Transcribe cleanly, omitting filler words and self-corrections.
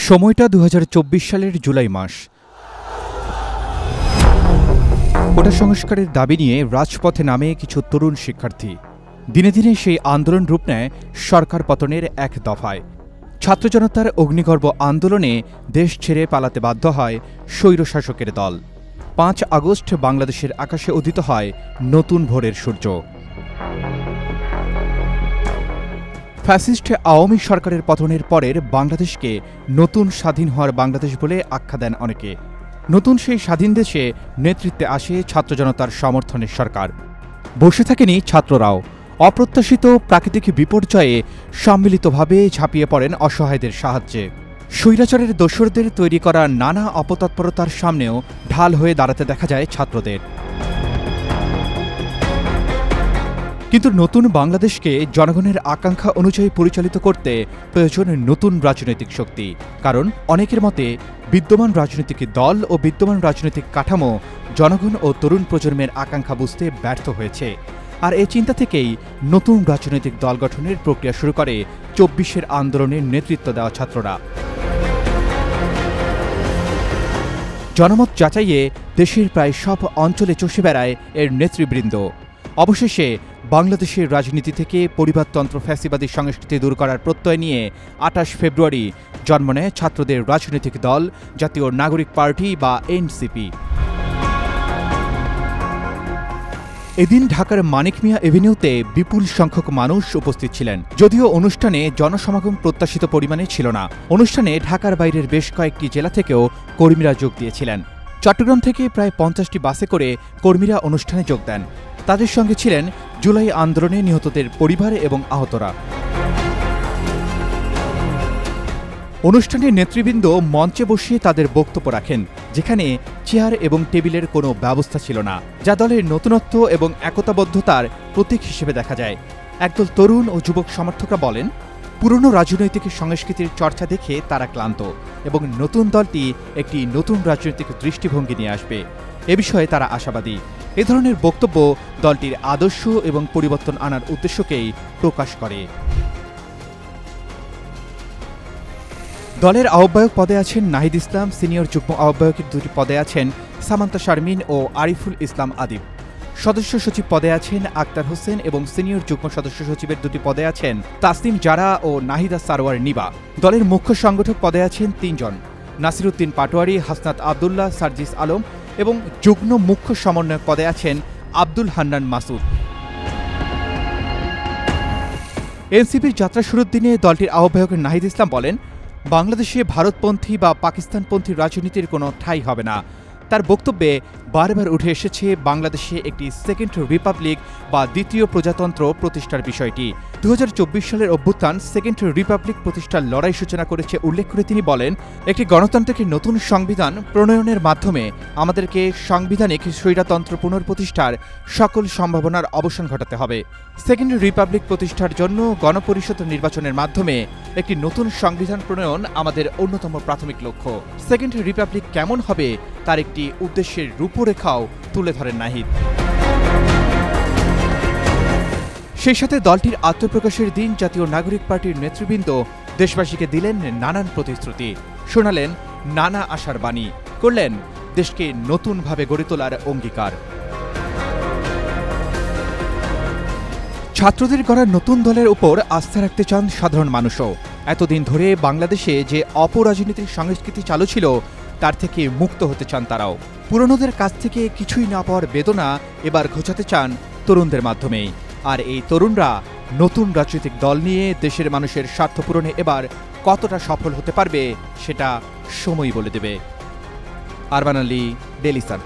সময়টা ২০২৪ সালের জুলাই মাস। কোটা সংস্কারের দাবি নিয়ে রাজপথে নামে কিছু তরুণ শিক্ষার্থী। দিনে দিনে সেই আন্দোলন রূপ নেয় সরকার পতনের এক দফায়। ছাত্র জনতার অগ্নিগর্ভ আন্দোলনে দেশ ছেড়ে পালাতে বাধ্য হয় স্বৈরশাসকের দল। ৫ আগস্ট বাংলাদেশের আকাশে উদিত হয় নতুন ভোরের সূর্য। ফ্যাসিস্ট আওয়ামী সরকারের পতনের পরের বাংলাদেশকে নতুন স্বাধীন হওয়ার বাংলাদেশ বলে আখ্যা দেন অনেকে। নতুন সেই স্বাধীন দেশে নেতৃত্বে আসে ছাত্র জনতার সমর্থনের সরকার। বসে থাকেনি ছাত্ররাও। অপ্রত্যাশিত প্রাকৃতিক বিপর্যয়ে সম্মিলিতভাবে ঝাঁপিয়ে পড়েন অসহায়দের সাহায্যে। স্বৈরাচারের দোসরদের তৈরি করা নানা অপতৎপরতার সামনেও ঢাল হয়ে দাঁড়াতে দেখা যায় ছাত্রদের। কিন্তু নতুন বাংলাদেশকে জনগণের আকাঙ্ক্ষা অনুযায়ী পরিচালিত করতে প্রয়োজন নতুন রাজনৈতিক শক্তি। কারণ অনেকের মতে বিদ্যমান রাজনৈতিক দল ও বিদ্যমান রাজনৈতিক কাঠামো জনগণ ও তরুণ প্রজন্মের আকাঙ্ক্ষা বুঝতে ব্যর্থ হয়েছে। আর এই চিন্তা থেকেই নতুন রাজনৈতিক দল গঠনের প্রক্রিয়া শুরু করে ২৪-এর আন্দোলনের নেতৃত্ব দেওয়া ছাত্ররা। জনমত যাচাইয়ে দেশের প্রায় সব অঞ্চলে চষে বেড়ায় এর নেতৃবৃন্দ। অবশেষে বাংলাদেশের রাজনীতি থেকে পরিবারতন্ত্র ফ্যাসিবাদী সংস্কৃতি দূর করার প্রত্যয় নিয়ে ২৮ ফেব্রুয়ারি জন্ম নেয় ছাত্রদের রাজনৈতিক দল জাতীয় নাগরিক পার্টি বা এনসিপি। এদিন ঢাকার মানিক মিয়া এভিনিউতে বিপুল সংখ্যক মানুষ উপস্থিত ছিলেন। যদিও অনুষ্ঠানে জনসমাগম প্রত্যাশিত পরিমাণে ছিল না। অনুষ্ঠানে ঢাকার বাইরের বেশ কয়েকটি জেলা থেকেও কর্মীরা যোগ দিয়েছিলেন। চট্টগ্রাম থেকে প্রায় ৫০টি বাসে করে কর্মীরা অনুষ্ঠানে যোগ দেন। তাদের সঙ্গে ছিলেন জুলাই আন্দোলনে নিহতদের পরিবার এবং আহতরা। অনুষ্ঠানে নেতৃবৃন্দ মঞ্চে বসিয়ে তাদের বক্তব্য রাখেন, যেখানে চেয়ার এবং টেবিলের কোনো ব্যবস্থা ছিল না, যা দলের নতুনত্ব এবং একতাবদ্ধতার প্রতীক হিসেবে দেখা যায়। একদল তরুণ ও যুবক সমর্থকরা বলেন, পুরনো রাজনৈতিক সংস্কৃতির চর্চা দেখে তারা ক্লান্ত এবং নতুন দলটি একটি নতুন রাজনৈতিক দৃষ্টিভঙ্গি নিয়ে আসবে। এ বিষয়ে তারা আশাবাদী। এ ধরনের বক্তব্য দলটির আদর্শ এবং পরিবর্তন আনার উদ্দেশ্যকেই প্রকাশ করে। দলের আহ্বায়ক পদে আছেন নাহিদ ইসলাম, সিনিয়র যুগ্ম আহ্বায়কের 2টি পদে আছেন সামান্তা শারমিন ও আরিফুল ইসলাম আদিব। সদস্য সচিব পদে আছেন আক্তার হোসেন এবং সিনিয়র যুগ্ম সদস্য সচিবের 2টি পদে আছেন তাসনিম জারা ও নাহিদা সারোয়ার নিবা। দলের মুখ্য সংগঠক পদে আছেন 3 জন, নাসিরউদ্দিন পাটোয়ারি, হাসনাত আবদুল্লাহ, সার্জিস আলম এবং যুগ্ম মুখ্য সমন্বয়ক পদে আছেন আব্দুল হান্নান মাসুদ। এনসিপির যাত্রা শুরুর দিনে দলটির আহ্বায়ক নাহিদ ইসলাম বলেন, বাংলাদেশে ভারতপন্থী বা পাকিস্তানপন্থী রাজনীতির কোনো ঠাঁই হবে না। তার বক্তব্যে বারবার উঠে এসেছে বাংলাদেশে একটি সেকেন্ড রিপাবলিক বা দ্বিতীয় প্রজাতন্ত্র প্রতিষ্ঠার বিষয়টি। ২০২৪ সালের অভ্যুত্থান সেকেন্ড রিপাবলিক প্রতিষ্ঠার লড়াই সূচনা করেছে উল্লেখ করে তিনি বলেন, একটি গণতান্ত্রিক নতুন সংবিধান প্রণয়নের মাধ্যমে আমাদেরকে সাংবিধানিক স্বৈরতন্ত্র পুনঃপ্রতিষ্ঠার সকল সম্ভাবনার অবসান ঘটাতে হবে। সেকেন্ড রিপাবলিক প্রতিষ্ঠার জন্য গণপরিষদ নির্বাচনের মাধ্যমে একটি নতুন সংবিধান প্রণয়ন আমাদের অন্যতম প্রাথমিক লক্ষ্য। সেকেন্ড রিপাবলিক কেমন হবে তার একটি উদ্দেশ্যের রূপরেখাও তুলে ধরেন নাহিদ। সেই সাথে দলটির আত্মপ্রকাশের দিন জাতীয় নাগরিক পার্টির নেতৃবৃন্দ দেশবাসীকে দিলেন নানান প্রতিশ্রুতি, শোনালেন নানা আশার বাণী, করলেন দেশকে নতুনভাবে গড়ে তোলার অঙ্গীকার। ছাত্রদের গড়া নতুন দলের উপর আস্থা রাখতে চান সাধারণ মানুষও। এতদিন ধরে বাংলাদেশে যে অপরাজনৈতিক সংস্কৃতি চালু ছিল তার থেকে মুক্ত হতে চান তারাও। পুরনোদের কাছ থেকে কিছুই না পাওয়ার বেদনা এবার ঘোচাতে চান তরুণদের মাধ্যমেই। আর এই তরুণরা নতুন রাজনৈতিক দল নিয়ে দেশের মানুষের স্বার্থ পূরণে এবার কতটা সফল হতে পারবে সেটা সময়ই বলে দেবে। Arman Ali, Daily Sun.